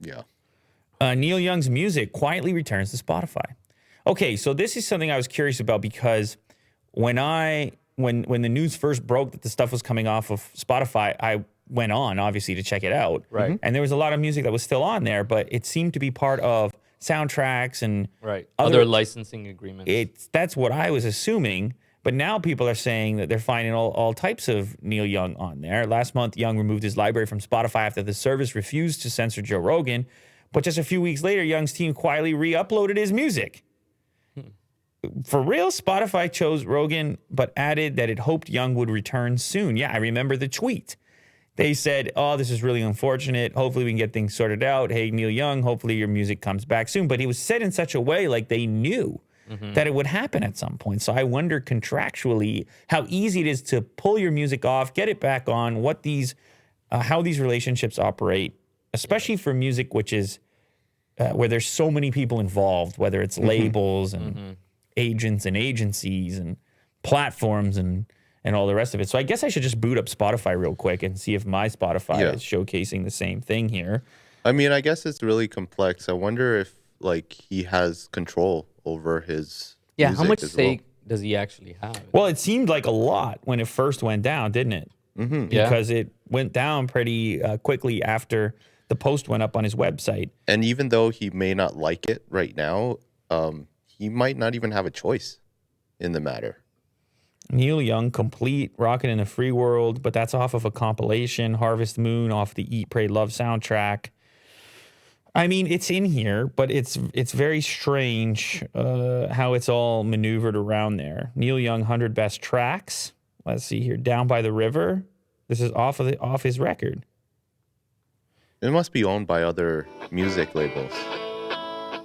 Yeah. Neil Young's music quietly returns to Spotify. Okay, so this is something I was curious about because when the news first broke that the stuff was coming off of Spotify, I went on obviously to check it out. Right. And there was a lot of music that was still on there, but it seemed to be part of soundtracks and other licensing agreements. That's what I was assuming. But now people are saying that they're finding all types of Neil Young on there. Last month, Young removed his library from Spotify after the service refused to censor Joe Rogan. But just a few weeks later, Young's team quietly re-uploaded his music. For real, Spotify chose Rogan, but added that it hoped Young would return soon. Yeah, I remember the tweet. They said, oh, this is really unfortunate. Hopefully we can get things sorted out. Hey, Neil Young, hopefully your music comes back soon. But it was said in such a way like they knew that it would happen at some point. So I wonder contractually how easy it is to pull your music off, get it back on, what these, how these relationships operate, especially for music, which is where there's so many people involved, whether it's labels and agents and agencies and platforms and all the rest of it. So I guess I should just boot up Spotify real quick and see if my Spotify is showcasing the same thing here. I mean, I guess it's really complex. I wonder if like he has control over his music how much as say does he actually have? Well, it seemed like a lot when it first went down, didn't it? Because it went down pretty quickly after the post went up on his website. And even though he may not like it right now, he might not even have a choice in the matter. Neil Young, Complete, Rockin' in a Free World, but that's off of a compilation, Harvest Moon, off the Eat, Pray, Love soundtrack. I mean, it's in here, but it's very strange how it's all maneuvered around there. Neil Young, 100 Best Tracks. Let's see here. Down by the River. This is off his record. It must be owned by other music labels.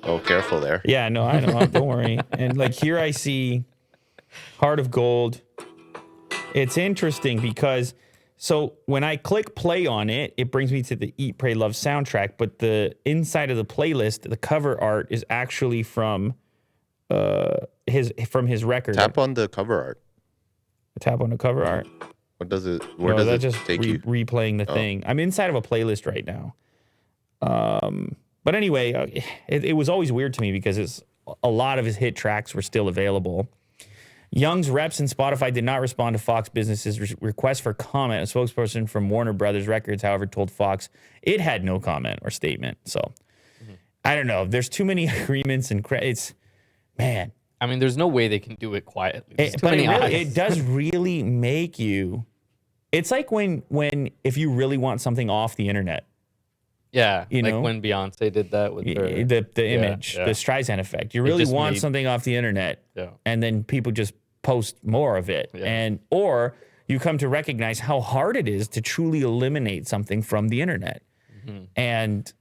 Oh, careful there. Yeah, no, I know. Don't worry. And like here I see Heart of Gold. It's interesting because so when I click play on it, it brings me to the Eat, Pray, Love soundtrack, but the inside of the playlist, the cover art is actually from his record. Tap on the cover art. Tap on the cover art. What does it? Where does it just take you? Replaying the thing. I'm inside of a playlist right now. But anyway, it was always weird to me because a lot of his hit tracks were still available. Young's reps and Spotify did not respond to Fox Business's request for comment. A spokesperson from Warner Brothers Records, however, told Fox it had no comment or statement. So I don't know. There's too many agreements and man. I mean, there's no way they can do it quietly. It does really make you. It's like when if you really want something off the internet. Yeah, you know, when Beyonce did that with her, the image, the Streisand effect. You really want something off the internet, and then people just post more of it, or you come to recognize how hard it is to truly eliminate something from the internet. And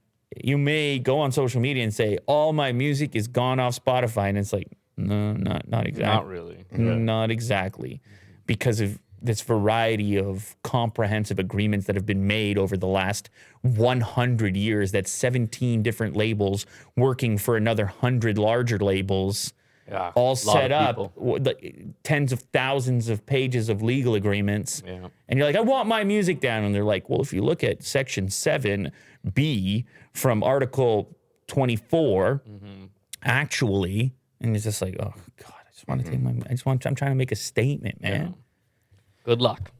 you may go on social media and say, all my music is gone off Spotify, and it's like, no, not exactly. Not really. Not exactly. Because of this variety of comprehensive agreements that have been made over the last 100 years. That's 17 different labels working for another 100 larger labels. Yeah, all set up, tens of thousands of pages of legal agreements. Yeah. And you're like, I want my music down. And they're like, well, if you look at Section 7B from Article 24, actually, and it's just like, oh, God, I just want to take I'm trying to make a statement, man. Yeah. Good luck.